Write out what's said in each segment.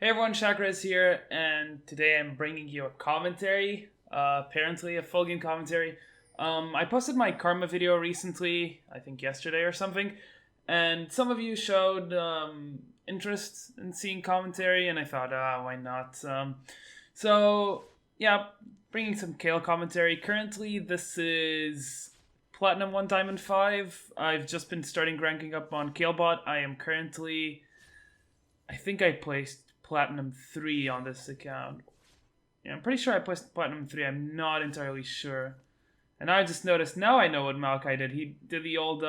Hey everyone, Shakarez here, and today I'm bringing you a commentary, apparently a full game commentary. I posted my Karma video recently, I think yesterday or something, and some of you showed interest in seeing commentary, and I thought, why not? Yeah, bringing some Kayle commentary. Currently, this is Platinum 1 Diamond 5. I've just been starting ranking up on Kalebot. I am currently, I think I placed Platinum 3 on this account. Yeah, I'm pretty sure I placed Platinum 3. I'm not entirely sure. And I just noticed, now I know what Maokai did. He did the old,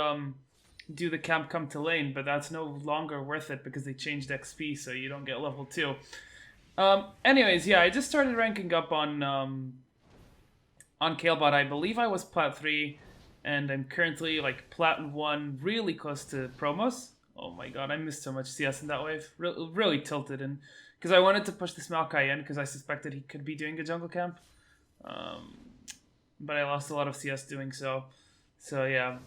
do the camp come to lane, but that's no longer worth it because they changed XP, so you don't get level 2. Anyways, yeah, I just started ranking up on Kalebot. I believe I was Plat 3, and I'm currently, like, Plat 1, really close to Promos. Oh my god, I missed so much CS in that wave. Really tilted, and because I wanted to push this Maokai in because I suspected he could be doing a jungle camp. But I lost a lot of CS doing so. So yeah.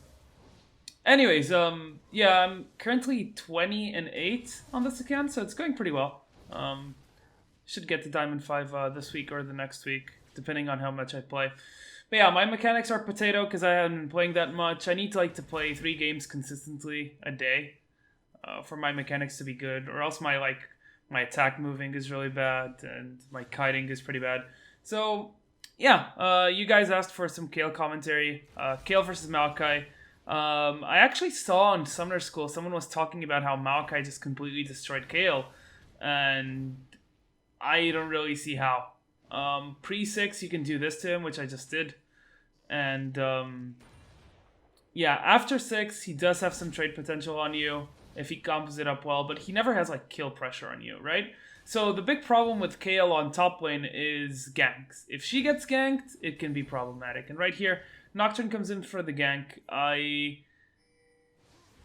Anyways, yeah, I'm currently 20-8 on this account, so it's going pretty well. Should get to Diamond 5 this week or the next week, depending on how much I play. But yeah, my mechanics are potato because I haven't been playing that much. I need to play 3 games consistently a day. For my mechanics to be good, or else my attack moving is really bad and my kiting is pretty bad. So yeah, you guys asked for some Kayle commentary. Kayle versus Maokai. I actually saw in Summoner School someone was talking about how Maokai just completely destroyed Kayle, and I don't really see how. Pre-6 you can do this to him, which I just did, and yeah, after 6 he does have some trade potential on you if he combos it up well, but he never has kill pressure on you, right? So the big problem with Kayle on top lane is ganks. If she gets ganked, it can be problematic. And right here, Nocturne comes in for the gank. I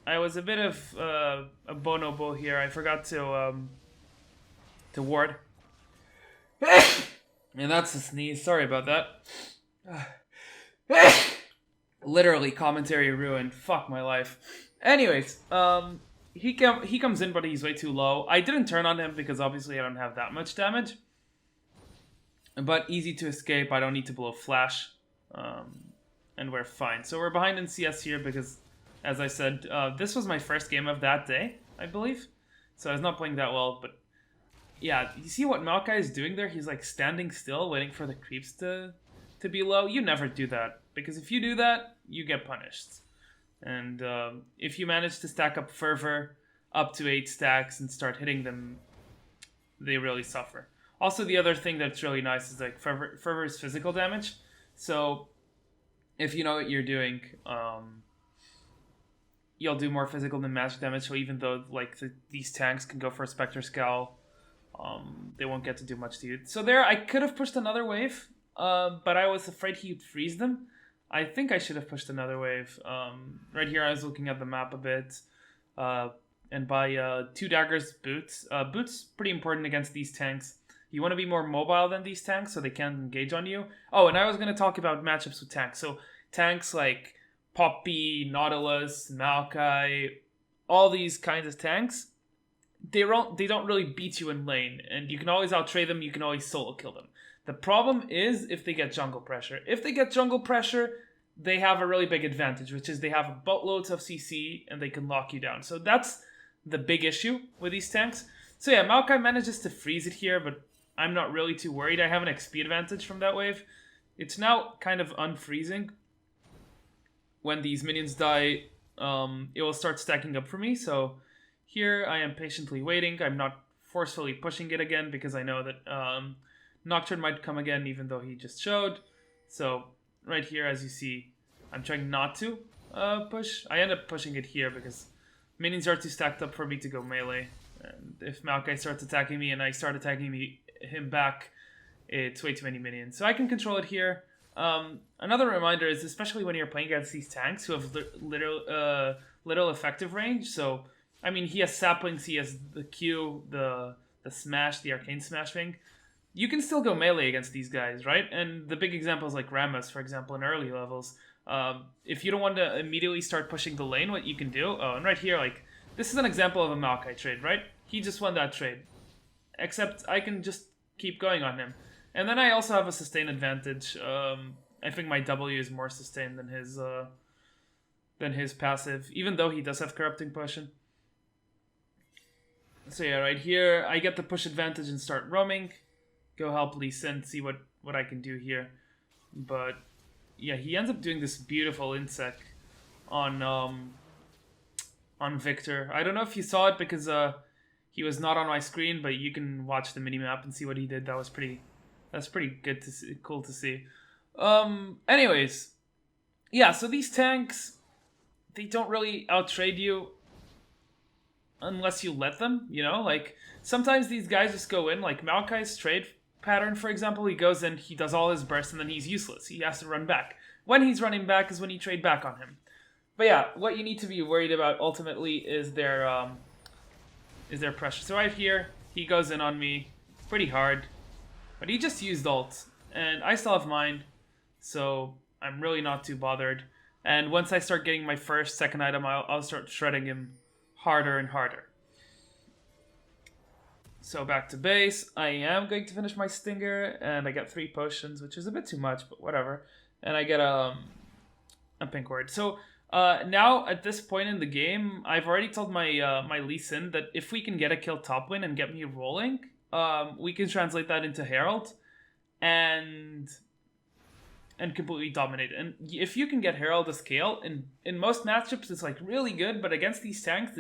was a bit of a bonobo here. I forgot to ward. And that's a sneeze. Sorry about that. Literally, commentary ruined. Fuck my life. Anyways, he comes in, but he's way too low. I didn't turn on him because obviously I don't have that much damage. But easy to escape. I don't need to blow flash. And we're fine. So we're behind in CS here because, as I said, this was my first game of that day, I believe. So I was not playing that well, but yeah, you see what Maokai is doing there? He's standing still, waiting for the creeps to be low. You never do that, because if you do that, you get punished. And if you manage to stack up Fervor up to 8 stacks and start hitting them, they really suffer. Also, the other thing that's really nice is Fervor is physical damage. So if you know what you're doing, you'll do more physical than magic damage. So even though these tanks can go for a Spectre Scowl, they won't get to do much to you. So there, I could have pushed another wave, but I was afraid he'd freeze them. I think I should have pushed another wave. Right here, I was looking at the map a bit. And by 2 daggers, boots. Boots, pretty important against these tanks. You want to be more mobile than these tanks so they can't engage on you. Oh, and I was going to talk about matchups with tanks. So tanks like Poppy, Nautilus, Maokai, all these kinds of tanks, they don't really beat you in lane. And you can always out-trade them, you can always solo kill them. The problem is if they get jungle pressure. If they get jungle pressure, they have a really big advantage, which is they have boatloads of CC and they can lock you down. So that's the big issue with these tanks. So yeah, Maokai manages to freeze it here, but I'm not really too worried. I have an XP advantage from that wave. It's now kind of unfreezing. When these minions die, it will start stacking up for me. So here I am patiently waiting. I'm not forcefully pushing it again because I know that Nocturne might come again even though he just showed. So right here, as you see, I'm trying not to push. I end up pushing it here because minions are too stacked up for me to go melee. And if Maokai starts attacking me and I start attacking him back, it's way too many minions. So I can control it here. Another reminder is, especially when you're playing against these tanks who have little effective range. So, I mean, he has saplings, he has the Q, the smash, the arcane smash thing. You can still go melee against these guys, right? And the big examples like Rammus, for example, in early levels. If you don't want to immediately start pushing the lane, what you can do... Oh, and right here, this is an example of a Maokai trade, right? He just won that trade. except I can just keep going on him. And then I also have a sustain advantage. I think my W is more sustained than his passive, even though he does have corrupting potion. So yeah, right here I get the push advantage and start roaming. Go help Lee Sin, see what I can do here. But yeah, he ends up doing this beautiful insect on Victor. I don't know if you saw it because he was not on my screen, but you can watch the minimap and see what he did. That's pretty good to see, cool to see. Anyways, yeah, so these tanks, they don't really outtrade you unless you let them, you know? Like, sometimes these guys just go in, like Maokai's trade pattern, for example, he goes in, he does all his bursts, and then he's useless. He has to run back. When he's running back is when you trade back on him. But yeah, what you need to be worried about ultimately is their pressure. So right here, he goes in on me pretty hard, but he just used ult, and I still have mine, so I'm really not too bothered. And once I start getting my first, second item, I'll start shredding him harder and harder. So back to base, I am going to finish my Stinger, and I get 3 potions, which is a bit too much, but whatever. And I get a pink word. So now at this point in the game, I've already told my Lee Sin that if we can get a kill top lane and get me rolling, we can translate that into Herald and completely dominate. And if you can get Herald to scale, in most matchups it's like really good, but against these tanks,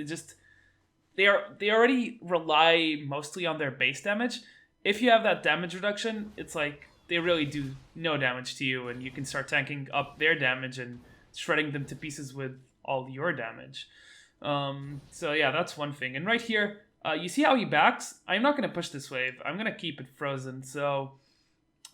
they already rely mostly on their base damage. If you have that damage reduction, it's like they really do no damage to you, and you can start tanking up their damage and shredding them to pieces with all your damage. So yeah, that's one thing. And right here, you see how he backs? I'm not going to push this wave. I'm going to keep it frozen. So,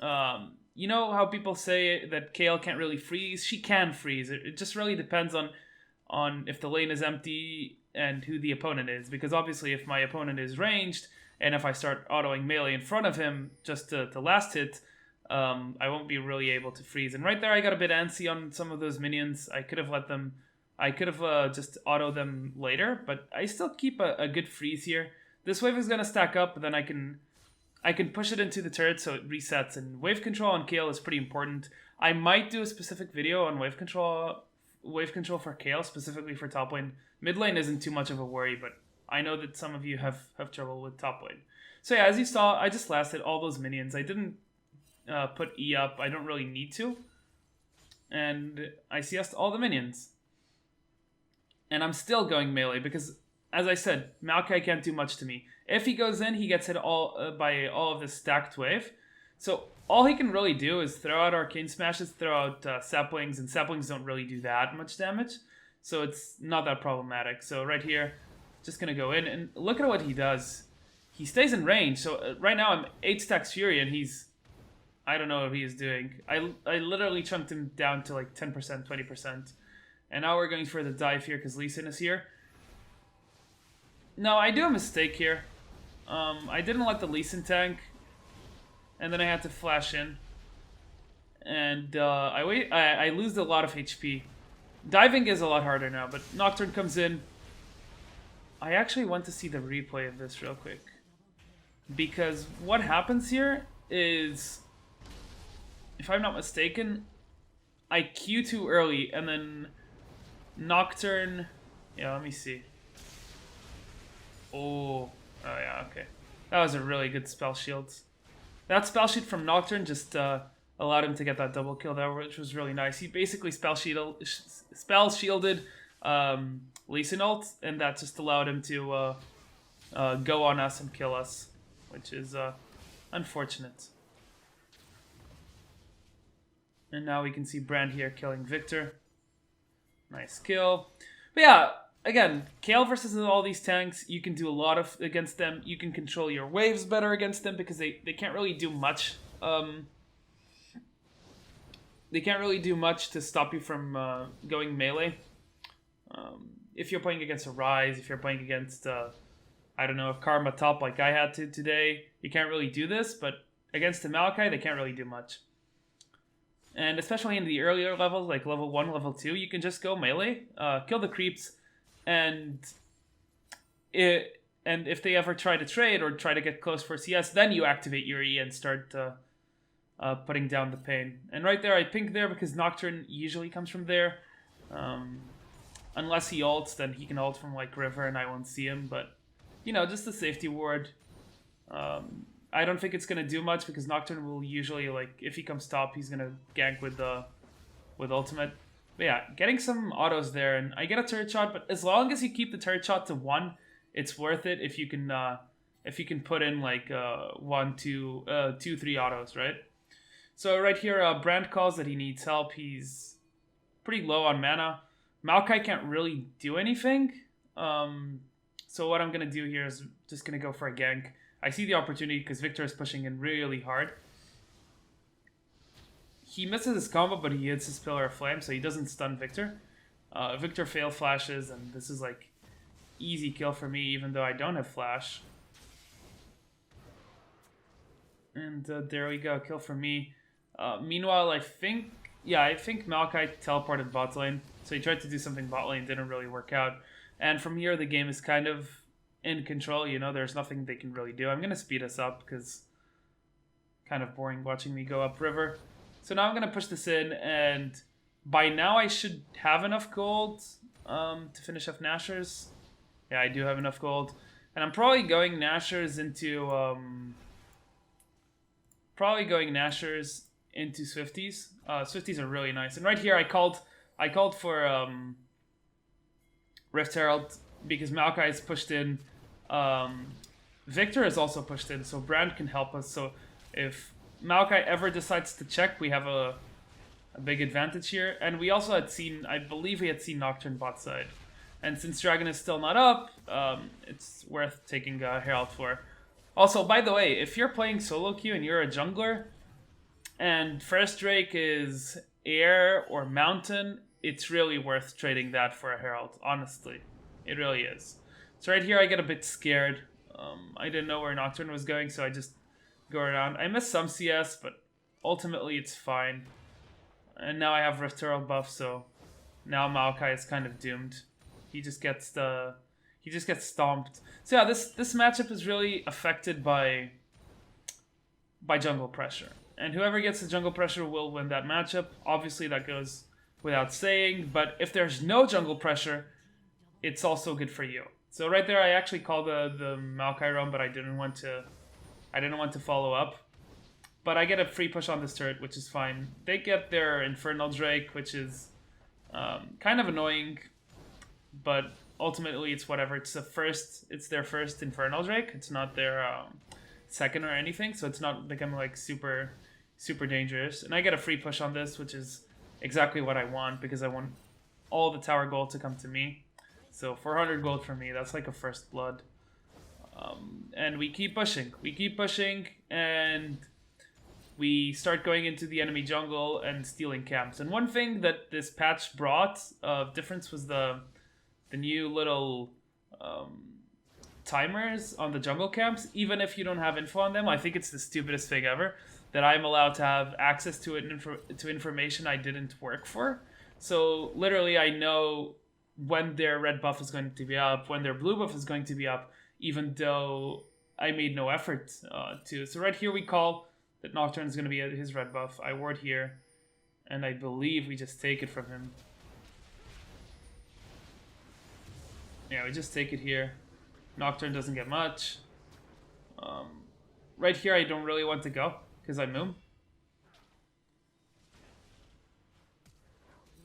you know how people say that Kayle can't really freeze? She can freeze. It just really depends on if the lane is empty and who the opponent is. Because obviously if my opponent is ranged, and if I start autoing melee in front of him just to last hit, I won't be really able to freeze. And right there I got a bit antsy on some of those minions. I could have let them... I could have just auto them later, but I still keep a good freeze here. This wave is going to stack up, but then I can push it into the turret so it resets. And wave control on Kayle is pretty important. I might do a specific video on wave control for Kayle, specifically for top lane. Mid lane isn't too much of a worry, but I know that some of you have trouble with top lane. So yeah, as you saw, I just lasted all those minions. I didn't put E up. I don't really need to. And I CS'd all the minions. And I'm still going melee because, as I said, Maokai can't do much to me. If he goes in, he gets hit by all of this stacked wave. So all he can really do is throw out arcane smashes, throw out saplings, and saplings don't really do that much damage. So it's not that problematic. So right here, just going to go in, and look at what he does. He stays in range. So right now I'm 8 stacks Fury, and he's... I don't know what he is doing. I literally chunked him down to like 10%, 20%. And now we're going for the dive here because Lee Sin is here. No, I do a mistake here. I didn't let the Lee Sin tank. And then I had to flash in. And I lose a lot of HP. Diving is a lot harder now, but Nocturne comes in. I actually want to see the replay of this real quick. Because what happens here is, if I'm not mistaken, I Q too early and then Nocturne... Yeah, let me see. Oh yeah, okay. That was a really good spell shield. That spell shield from Nocturne just allowed him to get that double kill there, which was really nice. He basically spell shielded Lee Sin ult, and that just allowed him to go on us and kill us, which is unfortunate. And now we can see Brand here killing Victor. Nice kill. But yeah, again, Kayle versus all these tanks, you can do a lot of against them. You can control your waves better against them because they can't really do much. They can't really do much to stop you from going melee. If you're playing against a Rise, if you're playing against, I don't know, a Karma top like I had to today, you can't really do this. But against the Maokai, they can't really do much. And especially in the earlier levels, like level 1, level 2, you can just go melee, kill the creeps, and And if they ever try to trade or try to get close for CS, then you activate your E and start putting down the pain. And right there, I pink there because Nocturne usually comes from there. Unless he ults, then he can ult from like river and I won't see him. But, you know, just a safety ward. I don't think it's going to do much because Nocturne will usually, like, if he comes top, he's going to gank with ultimate. But yeah, getting some autos there, and I get a turret shot, but as long as you keep the turret shot to 1, it's worth it if you can put in like 1, 2, 2, 3 autos, right? So right here, Brand calls that he needs help. He's pretty low on mana. Maokai can't really do anything. So what I'm going to do here is just going to go for a gank. I see the opportunity because Victor is pushing in really hard. He misses his combo, but he hits his Pillar of Flame, so he doesn't stun Victor. Victor fail flashes, and this is like easy kill for me, even though I don't have flash. And there we go, kill for me. Meanwhile, I think Maokai teleported bot lane, so he tried to do something bot lane, didn't really work out. And from here, the game is kind of in control, you know, there's nothing they can really do. I'm going to speed us up because kind of boring watching me go up river. So now I'm going to push this in, and by now I should have enough gold to finish off Nashers. Yeah, I do have enough gold. And I'm probably going Nashers into Swifties. Swifties are really nice. And right here I called for Rift Herald because Maokai is pushed in. Victor is also pushed in, so Brand can help us. So if Maokai ever decides to check, we have a big advantage here. And we also had seen, I believe we had seen Nocturne bot side. And since Dragon is still not up, it's worth taking Herald for. Also, by the way, if you're playing solo queue and you're a jungler, and first Drake is air or mountain, it's really worth trading that for a Herald, honestly. It really is. So right here I get a bit scared. I didn't know where Nocturne was going, so I just go around. I missed some CS, but ultimately it's fine. And now I have Rift Herald buff, so now Maokai is kind of doomed. He just gets stomped. So yeah, this matchup is really affected by jungle pressure. And whoever gets the jungle pressure will win that matchup. Obviously that goes without saying, but if there's no jungle pressure, it's also good for you. So right there I actually called the Maokai roam, but I didn't want to follow up. But I get a free push on this turret, which is fine. They get their Infernal Drake, which is kind of annoying, but ultimately it's whatever. It's their first Infernal Drake. It's not their second or anything, so it's not becoming like super dangerous. And I get a free push on this, which is exactly what I want because I want all the tower gold to come to me. So 400 gold for me, that's like a first blood. And we keep pushing, and we start going into the enemy jungle and stealing camps. And one thing that this patch brought of difference was the new little timers on the jungle camps. Even if you don't have info on them, I think it's the stupidest thing ever that I'm allowed to have access to it to information I didn't work for. So literally I know when their red buff is going to be up, when their blue buff is going to be up, even though I made no effort to. So right here we call that Nocturne is going to be at his red buff. I ward here, and I believe we just take it from him. Yeah, we just take it here. Nocturne doesn't get much. Right here I don't really want to go, because I Moom.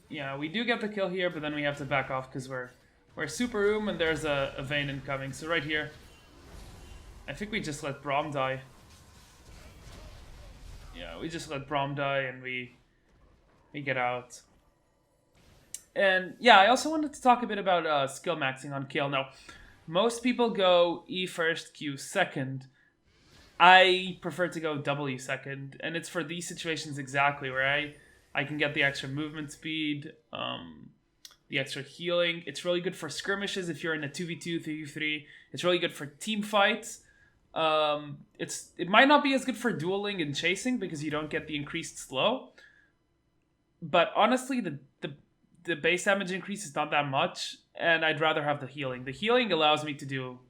Yeah, we do get the kill here, but then we have to back off because we're super room and there's a Vayne incoming. So right here, I think we just let Braum die. Yeah, we just let Braum die and we get out. And yeah, I also wanted to talk a bit about skill maxing on Kayle. Now, most people go E first, Q second. I prefer to go W second, and it's for these situations exactly where I can get the extra movement speed, the extra healing. It's really good for skirmishes if you're in a 2v2, 3v3. It's really good for team fights. It might not be as good for dueling and chasing because you don't get the increased slow. But honestly, the base damage increase is not that much, and I'd rather have the healing. The healing allows me to do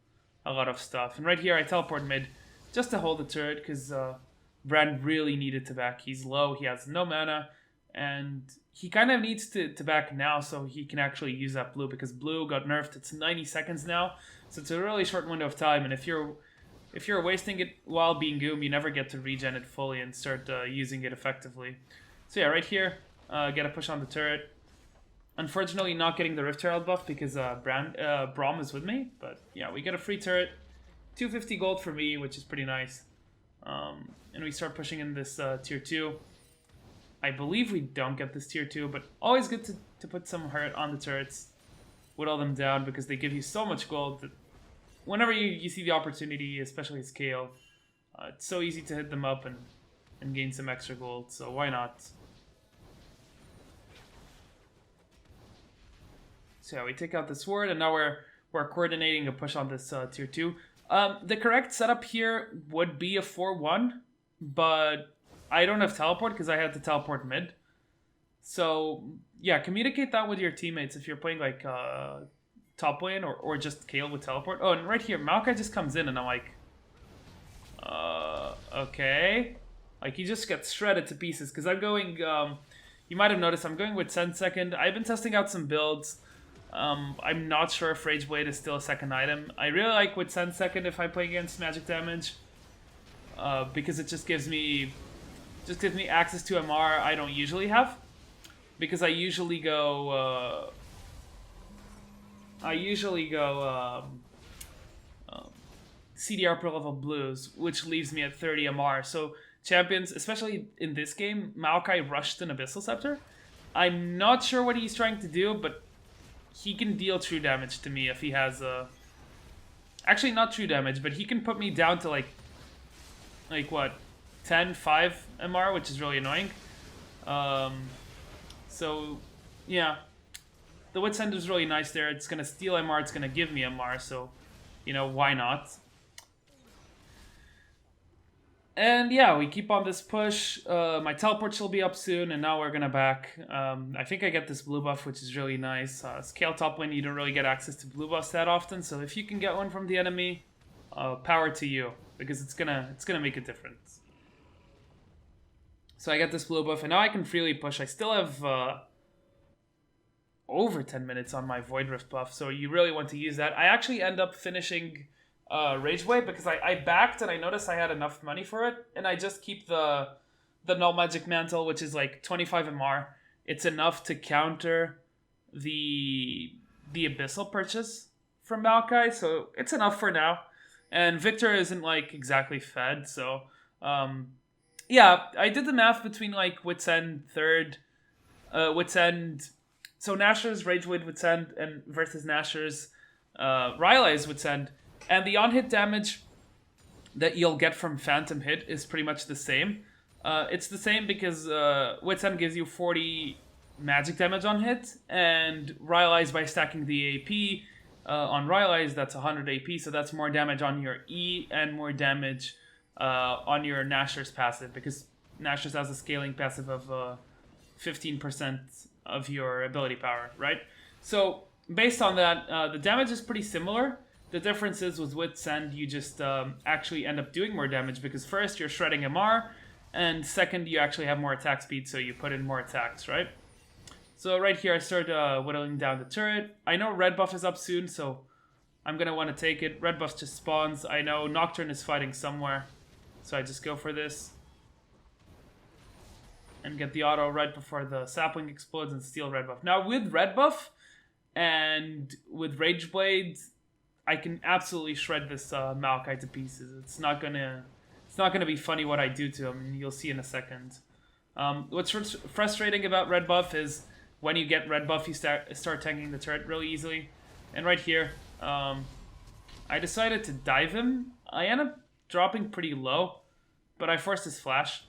a lot of stuff. And right here, I teleport mid just to hold the turret because Brand really needed to back. He's low, he has no mana, and he kind of needs to back now so he can actually use that blue because blue got nerfed. It's 90 seconds now, so it's a really short window of time. And if you're wasting it while being Goom, you never get to regen it fully and start using it effectively. So yeah, right here, get a push on the turret. Unfortunately, not getting the Rift Herald buff because Braum is with me. But yeah, we get a free turret. 250 gold for me, which is pretty nice. And we start pushing in this tier 2. I believe we don't get this tier 2, but always good to put some hurt on the turrets. Whittle them down because they give you so much gold that whenever you see the opportunity, especially as Kayle, it's so easy to hit them up and gain some extra gold. So why not? So yeah, we take out the sword, and now we're coordinating a push on this tier 2. The correct setup here would be a 4-1, but I don't have teleport because I had to teleport mid. So yeah, communicate that with your teammates if you're playing like top lane or just Kayle with teleport. Oh, and right here, Maokai just comes in, and I'm like, okay. Like, he just gets shredded to pieces because I'm going, you might have noticed I'm going with Send Second. I've been testing out some builds. I'm not sure if Rage Blade is still a second item. I really like with Send Second if I play against magic damage, because it just gives me access to MR I don't usually have, because I usually go CDR per level blues, which leaves me at 30 MR. So champions, especially in this game, Maokai rushed an Abyssal Scepter. I'm not sure what he's trying to do, but he can deal true damage to me if he has actually not true damage, but he can put me down to like what, 10, 5 MR, which is really annoying. So yeah, the Wit's End is really nice there. It's gonna steal MR, it's gonna give me MR, so you know, why not? And yeah, we keep on this push. My teleport shall be up soon, and now we're gonna back. I think I get this blue buff, which is really nice. Scale top lane, you don't really get access to blue buffs that often, so if you can get one from the enemy, power to you, because it's gonna make a difference. So I get this blue buff, and now I can freely push. I still have over 10 minutes on my Void Rift buff, so you really want to use that. I actually end up finishing Rage Blade because I backed and I noticed I had enough money for it, and I just keep the Null Magic Mantle, which is like 25 MR. It's enough to counter the Abyssal purchase from Maokai, so it's enough for now. And Victor isn't like exactly fed, so yeah, I did the math between like Wit's End third, Wit's End, so Nashor's Rage Blade Wit's End and versus Nashor's Rylai's Wit's End. And the on-hit damage that you'll get from Phantom Hit is pretty much the same. It's the same because Wit's End gives you 40 magic damage on hit, and Rylai's by stacking the AP on Rylai's, that's 100 AP, so that's more damage on your E and more damage on your Nashor's passive, because Nashor's has a scaling passive of 15% of your ability power, right? So based on that, the damage is pretty similar. The difference is with Wit's End, you just actually end up doing more damage because first you're shredding MR, and second you actually have more attack speed, so you put in more attacks, right? So right here I start whittling down the turret. I know red buff is up soon, so I'm going to want to take it. Red buff just spawns. I know Nocturne is fighting somewhere, so I just go for this. And get the auto right before the sapling explodes and steal red buff. Now with red buff and with Rage Blade, I can absolutely shred this Maokai to pieces. It's not gonna be funny what I do to him, and you'll see in a second. What's frustrating about red buff is when you get red buff, you start tanking the turret really easily. And right here, I decided to dive him. I end up dropping pretty low, but I forced his flash.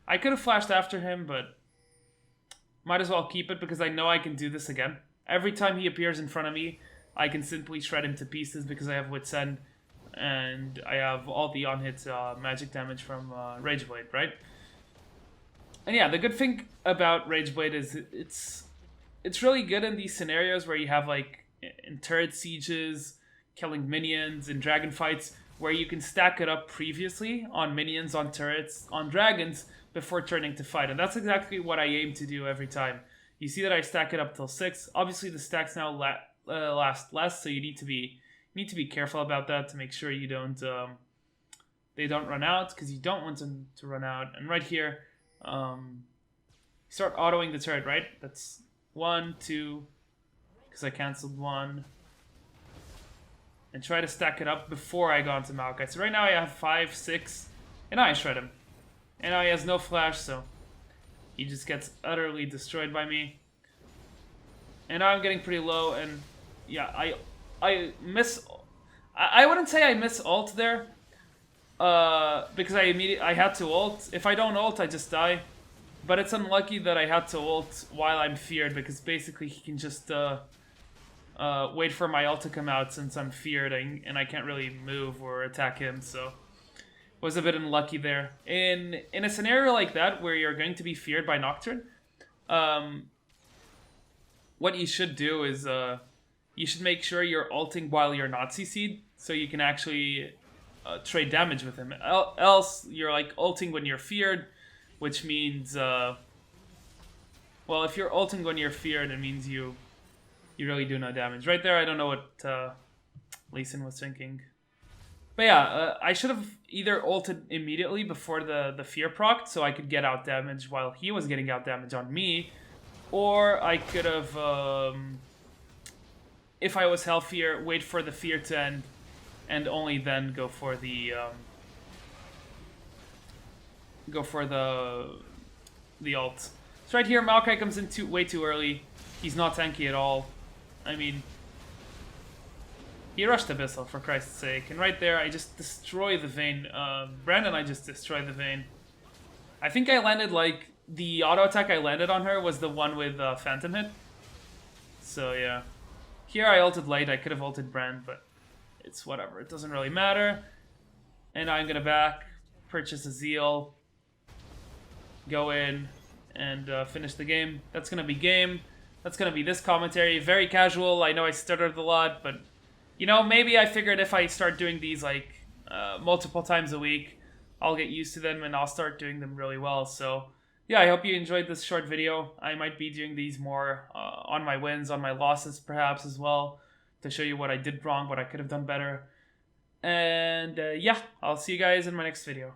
I could have flashed after him, but might as well keep it because I know I can do this again. Every time he appears in front of me, I can simply shred him to pieces because I have Wit's End and I have all the on-hit magic damage from Rage Blade, right? And yeah, the good thing about Rage Blade is it's really good in these scenarios where you have like in turret sieges, killing minions in dragon fights, where you can stack it up previously on minions, on turrets, on dragons, before turning to fight. And that's exactly what I aim to do every time. You see that I stack it up till 6. Obviously, the stacks now last less, so you need to be careful about that to make sure you don't they don't run out, because you don't want them to run out. And right here, start autoing the turret, right? That's 1, 2, because I canceled 1. And try to stack it up before I go into Maokai. So right now I have 5, 6, and now I shred him. And now he has no flash, so he just gets utterly destroyed by me. And now I'm getting pretty low, and yeah, I miss. I wouldn't say I miss ult there, because I had to ult. If I don't ult, I just die. But it's unlucky that I had to ult while I'm feared, because basically he can just wait for my ult to come out since I'm feared, and I can't really move or attack him, so was a bit unlucky there. In a scenario like that, where you're going to be feared by Nocturne, what you should do is you should make sure you're ulting while you're not CC'd, so you can actually trade damage with him. Else, you're like ulting when you're feared, which means, well, if you're ulting when you're feared, it means you really do no damage. Right there, I don't know what Lee Sin was thinking. But yeah, I should have either ulted immediately before the fear proc, so I could get out damage while he was getting out damage on me, or I could have, if I was healthier, wait for the fear to end, and only then go for the ult. So right here, Maokai comes in way too early. He's not tanky at all. I mean, he rushed Abyssal, for Christ's sake. And right there, I just destroy the Vayne. Brandon, I just destroyed the Vayne. I think I landed, like, the auto attack I landed on her was the one with Phantom hit. So, yeah. Here I ulted late. I could have ulted Brand, but it's whatever. It doesn't really matter. And now I'm going to back, purchase a Zeal, go in, and finish the game. That's going to be game. That's going to be this commentary. Very casual. I know I stuttered a lot, but, you know, maybe I figured if I start doing these, like, multiple times a week, I'll get used to them and I'll start doing them really well. So, yeah, I hope you enjoyed this short video. I might be doing these more on my wins, on my losses perhaps as well, to show you what I did wrong, what I could have done better. And, yeah, I'll see you guys in my next video.